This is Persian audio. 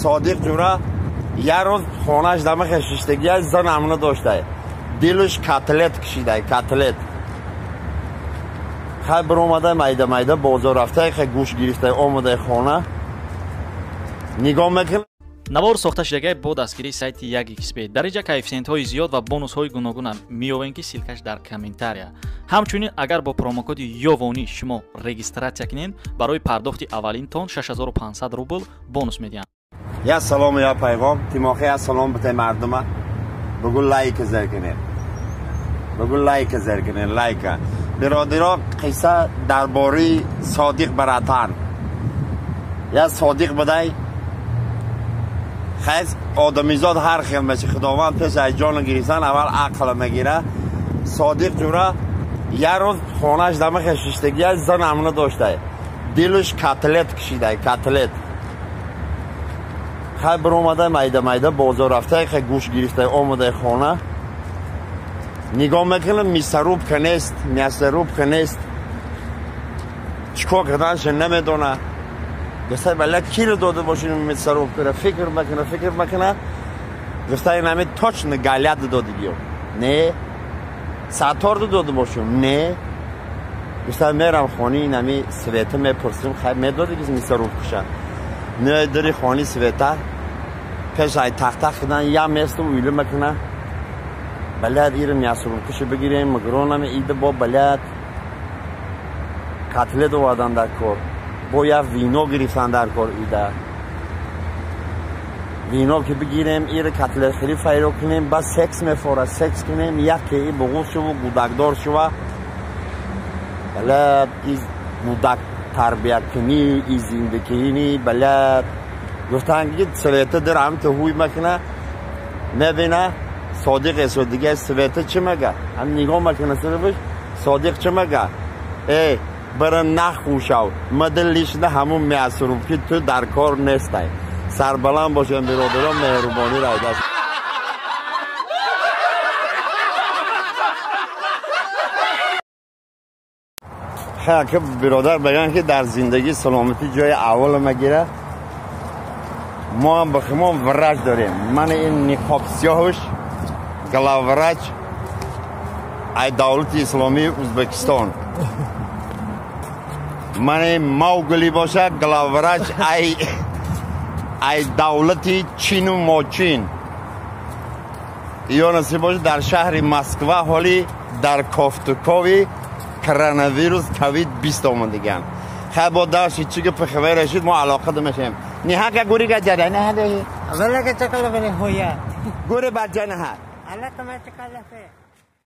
صادق جورا یه روز خونش دم خشتگی از زن امنه داشته، دلش کتلت کشیده، کتلت خیلی بر اومده میده میده بازار رفته، خیلی گوش گرفته اومده خانه نگاه میکنه. навор сохта шудагии бо дастгирии сайти 1xbet дар инҷа коэффициентҳои зиёд ва бонусҳои гуногуна меёбем ки силкаш дар комментария. ҳамчунин агар бо промокоди ёвонӣ шумо регистратсия кунед барои пардохти аввалинтон 6500 рубл бонус медиҳанд. я салом я пайғом тимохи я салом бите мардума бигӯ лайк зеркунед, бигӯ лайк зеркунед, лайка биродиро қисса дар бораи Содиқ Баратан. я Содиқ будай خیز آدمیزاد هر خیل میشه خداوند پیش از جان گریستن اول عقل میگیره. صادق جورا یه روز خونش دم خشتگی از زن امنه داشته، دلش کتلت کشیده، کتلت خیلی بر اومده میده میده بازار رفته، خیلی گوش گرفته اومده خانه نگاه میکنه میسروب که نیست، میسروب که نیست، چیکار کردنش نمیدونه. گفته بله کی رو داده باشین میسروب کنه، فکر میکنه گفته این همه تاچ نگالیت داده گیو نه ساتار داده باشیم نه. گفته میرم خانی این همه سویته میپرسیم خیلی میداده که میسروب کشن نه داری خانی سویته پیش های تخت کردن یا میستو ویلو میکنه بلد ایره میسروب کشه بگیریم مگرون همه ایده با بلد قتله دو آدم در کار با یه وینو گریفتن در کار ایده وینو که بگیریم ایره کتلت خیلی فیرو کنیم بس سکس میفوره سکس کنیم یک که ای بغوز شو و گودکدار شو بلد ایز گودک تربیت کنی ای زندگی نی بلد گفتن که سویته در هم تهوی مکنه میبینه صادق دیگه سویته چه مگه هم نگاه مکنه سربش صادق چه مگه ای برای نخوشاو مدلیش نه همون میاسروب که تو در کار نیستی سربلند باشن برادران مهربانی رای دست خیلی که برادر بگن که در زندگی سلامتی جای اول مگیره ما هم بخیمان ورج داریم. من این نقاب سیاهش گلاورج ای دولت اسلامی ازبکستان من موگلی باشه گلاورج ای دولتی چین و ماچین یا نصیب باشه در شهر مسکو حالی در کافتوکاوی کرونا ویروس کوید 20 آمدگان خیلی با داشتی چی که پخواه رشید ما علاقه دمشیم نیها که گوری که جده نه دهی اولا که چکل بره هویا گوری بچه نه الله که ما چکل